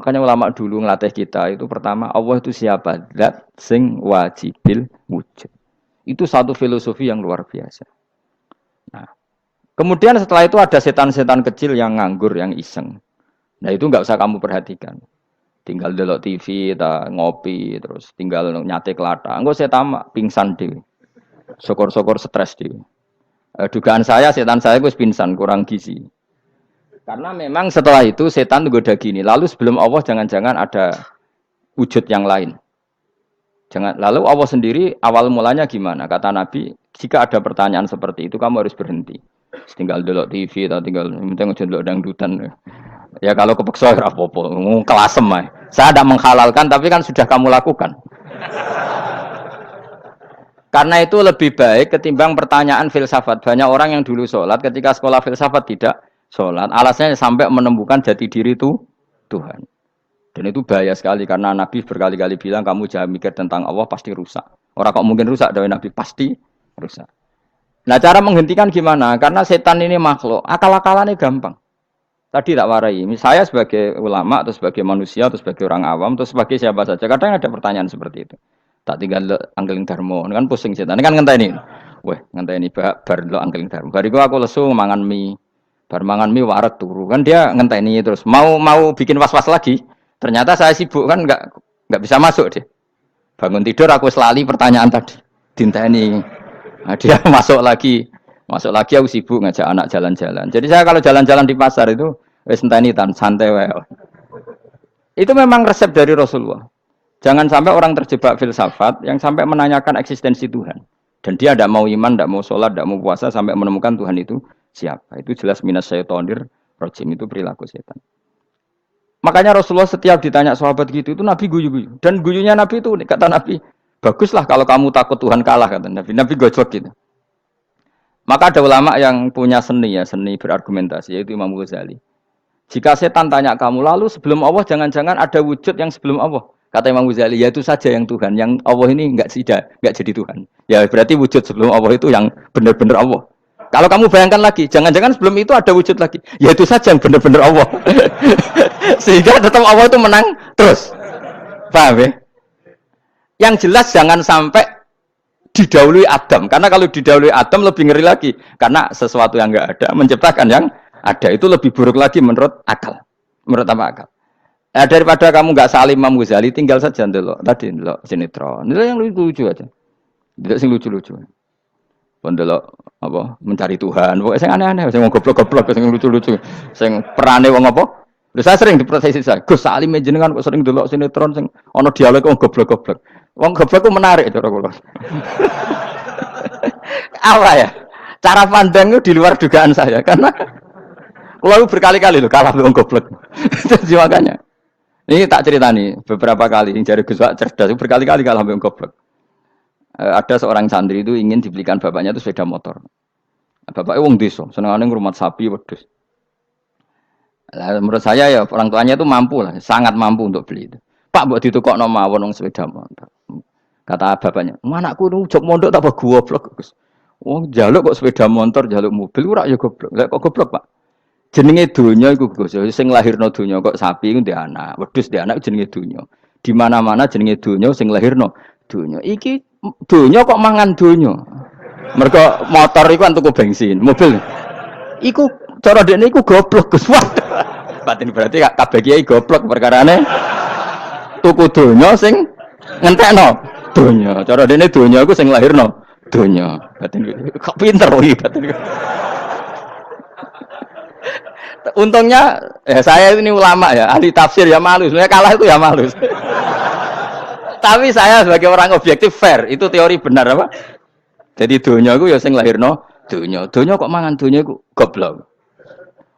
Makanya ulama dulu ngelatih kita itu pertama Allah itu siapa? Zat sing wajibil wujud. Itu satu filosofi yang luar biasa. Nah, kemudian setelah itu ada setan-setan kecil yang nganggur, yang iseng. Nah itu nggak usah kamu perhatikan. Tinggal delok TV, ngopi, terus tinggal nyate kelata. Enggak saya tamak, pingsan deh. Syukur-syukur stres deh. Dugaan saya setan saya gue pingsan, kurang gizi. Karena memang setelah itu setan goda gini. Lalu sebelum Allah jangan-jangan ada wujud yang lain. Jangan. Lalu Allah sendiri awal mulanya gimana? Kata Nabi, jika ada pertanyaan seperti itu kamu harus berhenti. Tinggal delok TV atau tinggal penting aja delok dangdutan. Ya kalau kepeksa ora apa-apa, kelasem ae. Saya tidak menghalalkan tapi kan sudah kamu lakukan. Karena itu lebih baik ketimbang pertanyaan filsafat. Banyak orang yang dulu sholat ketika sekolah filsafat tidak sholat. Alasannya sampai menemukan jati diri itu Tuhan. Dan itu bahaya sekali karena Nabi berkali-kali bilang kamu jangan mikir tentang Allah pasti rusak. Orang kok mungkin rusak dari Nabi pasti rusak. Nah cara menghentikan gimana? Karena setan ini makhluk, akal-akalannya gampang. Tadi tak warai, saya sebagai ulama atau sebagai manusia atau sebagai orang awam atau sebagai siapa saja, kadang ada pertanyaan seperti itu. Tak tinggal anggeling darmo, kan pusing setan, ini kan ngenteni. Weh, ngenteni bar lo anggeling darmo. Bariku aku lesu mangan mie, bar mangan mie waret turu, kan dia ngenteni terus mau bikin was-was lagi. Ternyata saya sibuk kan nggak bisa masuk deh. Bangun tidur aku selali pertanyaan tadi, dinteni. Nah, dia masuk lagi aku sibuk ngajak anak jalan-jalan. Jadi saya kalau jalan-jalan di pasar itu wis enteni tan santai wae. Itu memang resep dari Rasulullah. Jangan sampai orang terjebak filsafat yang sampai menanyakan eksistensi Tuhan. Dan dia tidak mau iman, tidak mau sholat, tidak mau puasa sampai menemukan Tuhan itu siapa. Itu jelas minas syaitonir rajim, itu perilaku setan. Makanya Rasulullah setiap ditanya sahabat gitu itu Nabi guyu-guyu. Dan guyunya Nabi itu kata Nabi, baguslah kalau kamu takut Tuhan kalah kata Nabi. Nabi gojok gitu. Maka ada ulama yang punya seni berargumentasi, yaitu Imam Ghazali. Jika setan tanya kamu, lalu sebelum Allah jangan-jangan ada wujud yang sebelum Allah. Kata Imam Ghazali, ya itu saja yang Tuhan. Yang Allah ini enggak jadi Tuhan. Ya berarti wujud sebelum Allah itu yang benar-benar Allah. Kalau kamu bayangkan lagi, jangan-jangan sebelum itu ada wujud lagi. Ya itu saja yang benar-benar Allah. Sehingga tetap Allah itu menang terus. Paham ya? Yang jelas jangan sampai didahului Adam, karena kalau didahului Adam lebih ngeri lagi, karena sesuatu yang enggak ada menciptakan yang ada itu lebih buruk lagi menurut akal. Menurut apa akal? Nah, daripada kamu enggak salim Imam Ghazali, tinggal saja ndelok tadi ndelok sinetron. Itu yang lucu-lucu aja. Ndelok sing lucu-lucu. Ndelok apa mencari Tuhan. Pokoknya sing aneh-aneh, sing goblok-goblok, sing lucu-lucu, sing perane wong apa? Lha saya sering diprotesi saya. Gus Salim jenengan kok sering ndelok sinetron sing ana dialog wong goblok-goblok. Wong goblok ku menarik cara kula. Apa ya? Cara pandang itu di luar dugaan saya karena kula berkali-kali loh kalah wong goblok. Jadi makanya ini tak ceritani beberapa kali yang jari Gus Wak cerdas berkali-kali kalah wong goblok. Ada seorang santri itu ingin dibelikan bapaknya itu sepeda motor. Bapaknya wong desa, senengane ngrumat sapi wedhus. Menurut saya ya orang tuanya itu mampu lah, sangat mampu untuk beli itu. Pak buat ditukokno mawon wong sepeda motor. Kata bapaknya, "Anakku nu jog mondok tak goblok, Gus. Wong njaluk kok sepeda motor, njaluk mobil ora ya goblok. Lah kok goblok, Pak? Jenenge donya iku Gus, sing lahirno donya kok sapi iku ndek anak, wedhus ndek anak jenenge donya. Di mana-mana jenenge donya sing lahirno donya. Iki donya kok mangan donya. Mergo motor iku kan tuku bensin, mobil. Iku cara dekne iku goblok, Gus. Batin berarti kabeh kiai goblok perkarane tuku donya sing ngentekno donya. Cara dene donya iku sing lahirno donya. Batin kok pinter iki batin. Untungnya saya ini ulama ya, ahli tafsir ya malu. Sebenarnya kalah itu ya malu. Tapi saya sebagai orang objektif fair, itu teori benar apa? Jadi donya iku ya sing lahirno donya. Donya kok mangan donya iku goblok.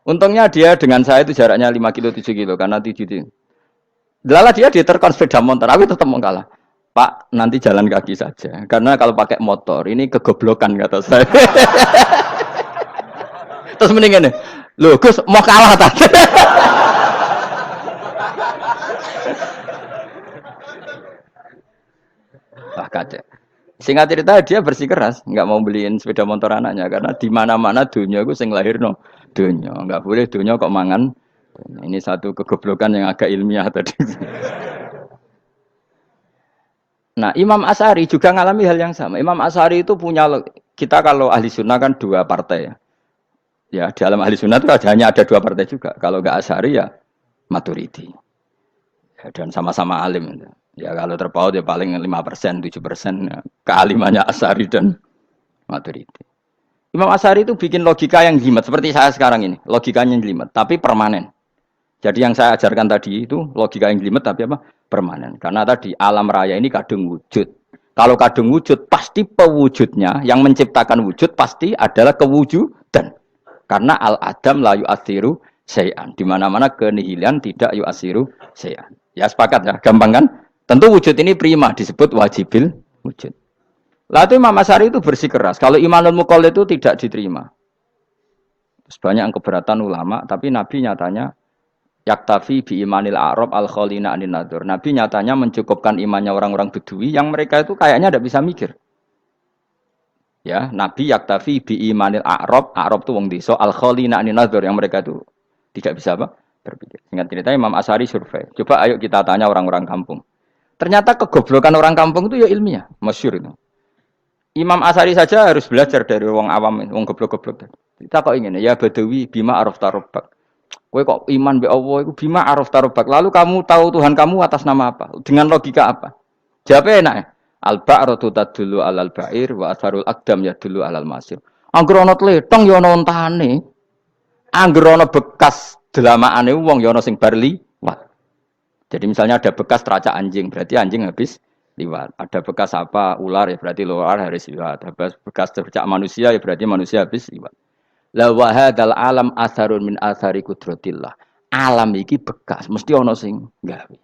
Untungnya dia dengan saya itu jaraknya 5 kilo 7 kilo karena 7 kilo. Lala dia diterkon sepeda motor, aku tetap mau kalah. Pak, nanti jalan kaki saja. Karena kalau pakai motor, ini kegoblokan kata saya. Terus mendingan nih, loh Gus mau kalah tadi. Wah kacau. Singkat cerita dia bersikeras, nggak mau beliin sepeda motor anaknya karena di mana-mana dunia gue sing lahirno dunia, nggak boleh dunia kok mangan Ini satu kegoblokan yang agak ilmiah tadi. Nah, Imam Asy'ari juga mengalami hal yang sama. Imam Asy'ari itu punya, kita kalau ahli sunnah kan dua partai ya. Ya, dalam ahli sunnah itu hanya ada dua partai juga. Kalau nggak Asy'ari ya Maturidi. Ya, dan sama-sama alim. Ya kalau terpaut ya paling 5%, 7% ya. Kealimannya Asy'ari dan Maturidi. Imam Asy'ari itu bikin logika yang jelimet seperti saya sekarang ini. Logikanya jelimet, tapi permanen. Jadi yang saya ajarkan tadi itu logika yang jelimet tapi apa? Permanen. Karena tadi alam raya ini kadung wujud. Kalau kadung wujud pasti pewujudnya yang menciptakan wujud pasti adalah kewujudan. Karena al-adam la yu'atsiru syai'an. Di mana-mana kenihilan tidak yu'atsiru syai'an. Ya sepakat ya, gampang kan? Tentu wujud ini prima disebut wajibil wujud. Lalu Imam Asy'ari itu bersikeras. Kalau imanul muqallid itu tidak diterima. Terus banyak yang keberatan ulama, tapi Nabi nyatanya yaktafi bi imanil a'rab al khalina anin nadur. Nabi nyatanya mencukupkan imannya orang-orang Bedui yang mereka itu kayaknya tidak bisa mikir. Ya, Nabi yaktafi bi imanil a'rab itu wong desa al khalina anin nadur yang mereka itu tidak bisa apa? Berpikir. Singkat cerita Imam Asy'ari survei. Coba ayo kita tanya orang-orang kampung. Ternyata kegoblokan orang kampung itu ya ilmiah, masyhur itu. Imam Asy'ari saja harus belajar dari wong awam, wong goblok-goblok. Kita kok ingin ya Badawi bima araf tarobak. Kowe kok iman be Allah itu bima araf tarobak. Lalu kamu tahu Tuhan kamu atas nama apa? Dengan logika apa? Jawabnya enak ya. Al-ba'ratu tadullu alal ba'ir wa atharul aqdam yadullu alal masir. Angger ana tletong ya ana ontane. Angger ana bekas delamaane wong ya ana sing bar liwat. Jadi misalnya ada bekas teracak anjing, berarti anjing habis liwat. Ada bekas apa ular ya berarti ular harus liwat. Ada bekas tercak manusia ya berarti manusia habis liwat. La wa hadzal alam atharun min athari qudratillah. Alam iki bekas mesti ana sing gawe.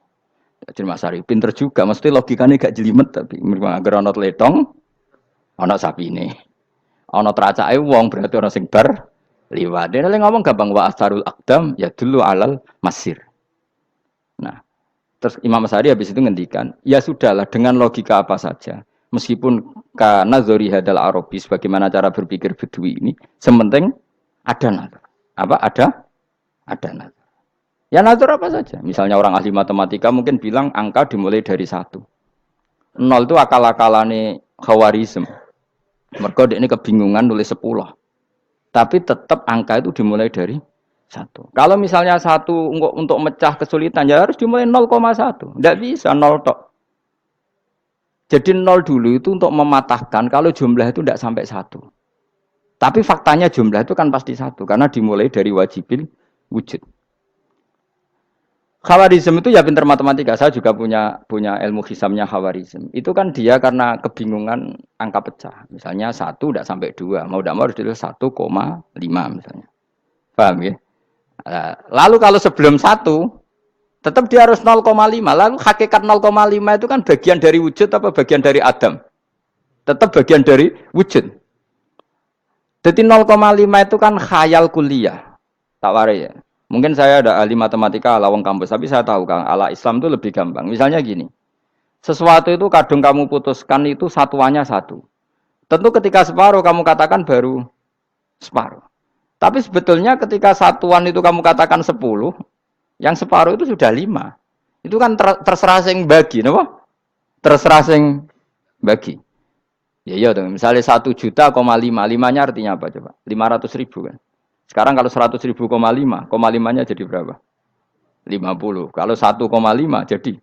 Jadi Mas Ari pinter juga, mesti logikanya gak jelimet tapi agar ana tletong ana sapine. Ana teracake wong berarti ana sing bar liwat. Dene ngomong gampang wa atharul aqdam ya dulu alal masir. Nah, terus Imam Asy'ari habis itu ngendikan, ya sudahlah dengan logika apa saja. Meskipun karena zori hadal arabis bagaimana cara berpikir Bedui ini, sementing ada nazar. Apa ada nazar. Ya nazar apa saja. Misalnya orang ahli matematika mungkin bilang angka dimulai dari 1. 0 itu akal-akalane Khawarizm. Mergo ini kebingungan nulis 10. Tapi tetap angka itu dimulai dari 1. Kalau misalnya 1 untuk mecah kesulitan ya harus dimulai 0,1. Tidak bisa 0 tok. Jadi 0 dulu itu untuk mematahkan kalau jumlah itu tidak sampai 1. Tapi faktanya jumlah itu kan pasti 1 karena dimulai dari wajibil wujud. Khawarizm itu ya pintar matematika. Saya juga punya ilmu hisamnya Khawarizm. Itu kan dia karena kebingungan angka pecah. Misalnya 1 tidak sampai 2. Mau tidak mau harus ditulis 1,5 misalnya. Paham ya? Lalu kalau sebelum 1 tetap dia harus 0,5. Lalu hakikat 0,5 itu kan bagian dari wujud apa bagian dari Adam? Tetap bagian dari wujud. Jadi 0,5 itu kan khayal kuliah. Tak warai ya. Mungkin saya ada ahli matematika ala wong kampus, tapi saya tahu Kang, ala Islam itu lebih gampang. Misalnya gini. Sesuatu itu kadang kamu putuskan itu satuannya 1. Tentu ketika separuh kamu katakan baru separuh. Tapi sebetulnya ketika satuan itu kamu katakan 10, yang separuh itu sudah 5. Itu kan terserah sing bagi, napa? Terserah sing bagi. Ya iya dong, misalnya 1 juta, 5-nya artinya apa coba? 500.000 kan. Sekarang kalau 100.000, 5-nya jadi berapa? 50. Kalau 1,5 jadi.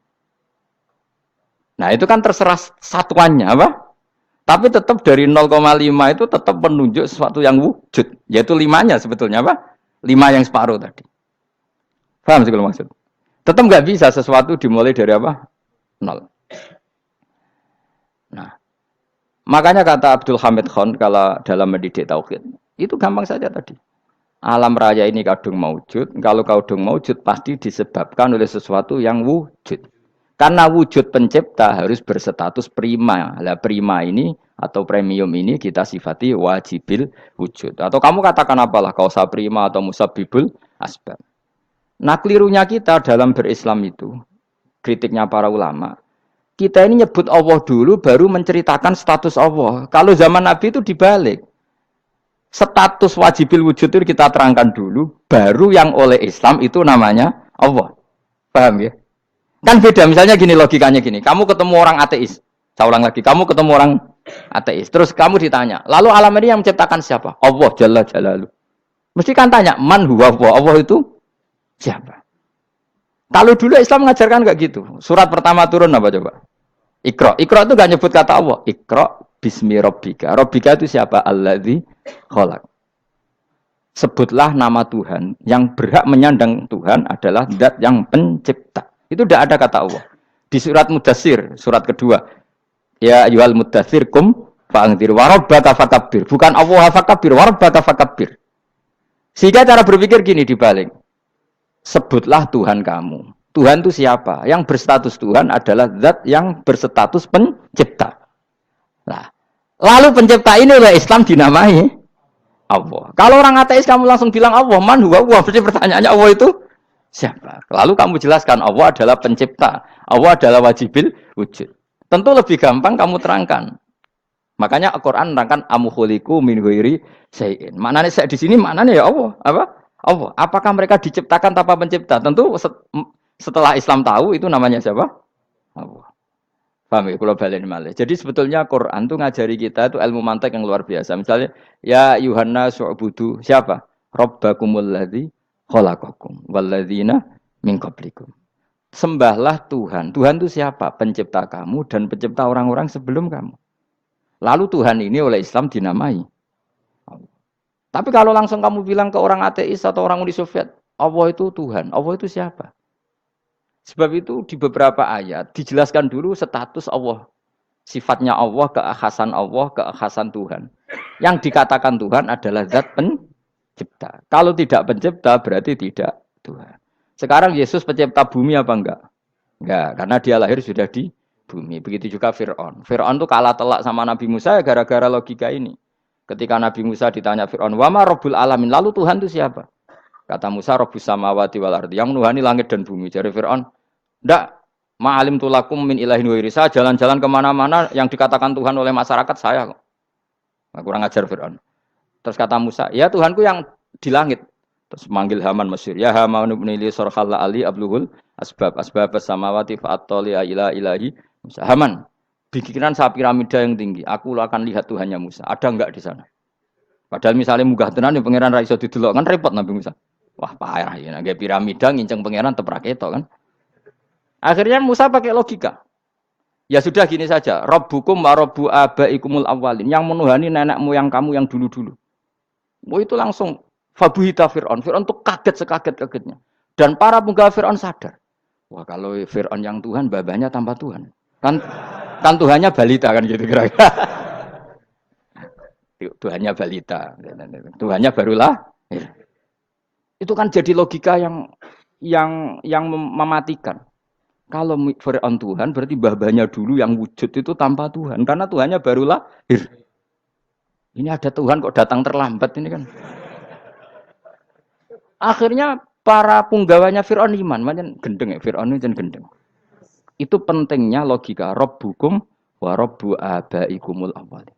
Nah itu kan terserah satuannya apa? Tapi tetap dari 0,5 itu tetap menunjuk sesuatu yang wujud. Yaitu 5-nya sebetulnya apa? 5 yang separuh tadi. Paham sih kalau maksud? Tetap nggak bisa sesuatu dimulai dari apa? 0. Nah, makanya kata Abdul Hamid Khan kalau dalam mendidik tauhid, itu gampang saja tadi. Alam raya ini kadung maujud, kalau kadung maujud pasti disebabkan oleh sesuatu yang wujud. Karena wujud pencipta harus berstatus prima. Lah prima ini atau premium ini kita sifati wajibil wujud. Atau kamu katakan apalah kausa prima atau musabibul asbab. Nah kelirunya kita dalam berislam itu, kritiknya para ulama, kita ini nyebut Allah dulu baru menceritakan status Allah. Kalau zaman Nabi itu dibalik. Status wajibil wujud itu kita terangkan dulu, baru yang oleh Islam itu namanya Allah. Paham ya? Kan beda, misalnya gini logikanya gini, kamu ketemu orang ateis, saya ulang lagi, kamu ketemu orang ateis, terus kamu ditanya, lalu alam ini yang menciptakan siapa? Allah Jalla Jalaluh. Mesti kan tanya, man huwa Allah, Allah itu siapa? Kalau dulu Islam mengajarkan enggak gitu, surat pertama turun apa coba? Iqra. Iqra itu enggak nyebut kata Allah, Iqra bismi rabbika. Rabbika itu siapa? Alladzi khalaq. Sebutlah nama Tuhan. Yang berhak menyandang Tuhan adalah zat yang pencipta. Itu tidak ada kata Allah. Di surat Mudatsir, surat kedua. Ya ayyuhal mudatsir kum fa'anzir wa rabbaka fakabbir. Bukan Allah fakabbir, wa rabbaka fakabbir. Sehingga cara berpikir gini dibalik. Sebutlah Tuhan kamu. Tuhan itu siapa? Yang berstatus Tuhan adalah zat yang berstatus pencipta. Nah, lalu pencipta ini oleh Islam dinamai Allah. Kalau orang ateis kamu langsung bilang Allah, man huwa Allah, berarti pertanyaannya Allah itu siapa? Lalu kamu jelaskan Allah adalah pencipta, Allah adalah wajibil wujud. Tentu lebih gampang kamu terangkan. Makanya Al-Qur'an menerangkan amukhuliku min ghairi syai'in. Maknanya saya di sini maknanya ya Allah, apa? Allah. Apakah mereka diciptakan tanpa pencipta? Tentu setelah Islam tahu itu namanya siapa? Allah. Paham ya? Kalau balen malih. Jadi sebetulnya Quran tuh ngajari kita itu ilmu mantek yang luar biasa. Misalnya, ya Yuhanna su'budu siapa? Rabbakumul ladzi khalaqakum walladzina min qablikum. Sembahlah Tuhan. Tuhan itu siapa? Pencipta kamu dan pencipta orang-orang sebelum kamu. Lalu Tuhan ini oleh Islam dinamai. Tapi kalau langsung kamu bilang ke orang ateis atau orang Uni Soviet, Allah itu Tuhan. Allah itu siapa? Sebab itu di beberapa ayat dijelaskan dulu status Allah. Sifatnya Allah, keakhasan Tuhan. Yang dikatakan Tuhan adalah zat pencipta. Kalau tidak pencipta berarti tidak Tuhan. Sekarang Yesus pencipta bumi apa enggak? Enggak, karena dia lahir sudah di bumi. Begitu juga Fir'aun. Fir'aun itu kalah telak sama Nabi Musa gara-gara logika ini. Ketika Nabi Musa ditanya Fir'aun, "Wa ma rabbul alamin?" Lalu Tuhan itu siapa? Kata Musa, Rabbus samawati wal ardi, yang menuhani langit dan bumi. Jadi Fir'aun, ndak, ma'alim tulakum min ilahin wairi. Saya jalan-jalan kemana-mana yang dikatakan Tuhan oleh masyarakat saya kok. Nah, kurang ajar Fir'aun. Terus kata Musa, ya Tuhanku yang di langit. Terus manggil Haman Mesir, ya Haman ibnili sorhalla ali abluhul asbab samawati fa'attoli ila ilahi Musa. Haman, bikinan saya piramida yang tinggi, aku akan lihat Tuhannya Musa. Ada enggak di sana? Padahal misalnya munggah tenan yang pangeran ra iso didelok kan repot Nabi Musa. Wah, parah ya, nggak piramida nginceng pangeran teprak ketok kan. Akhirnya Musa pakai logika. Ya sudah gini saja, Rabbukum wa rabbu abaikumul awwalin, yang menuhani nenek moyang kamu yang dulu-dulu. Oh itu langsung fabuhita Fir'aun. Fir'aun tuh kaget sekaget-kagetnya. Dan para penggawa Fir'aun sadar. Wah, kalau Fir'aun yang Tuhan, babanya tanpa Tuhan. Kan Tuhannya balita kan gitu kira-kira. Tuhannya balita. Tuhannya barulah. Itu kan jadi logika yang mematikan. Kalau Fir'aun Tuhan berarti babanya dulu yang wujud itu tanpa Tuhan. Karena Tuhannya baru lahir. Ini ada Tuhan kok datang terlambat ini kan. Akhirnya para punggawanya Fir'aun iman. Macam gendeng ya, Fir'aun itu gendeng. Itu pentingnya logika. Rabbukum wa rabbu abaikumul awwalin.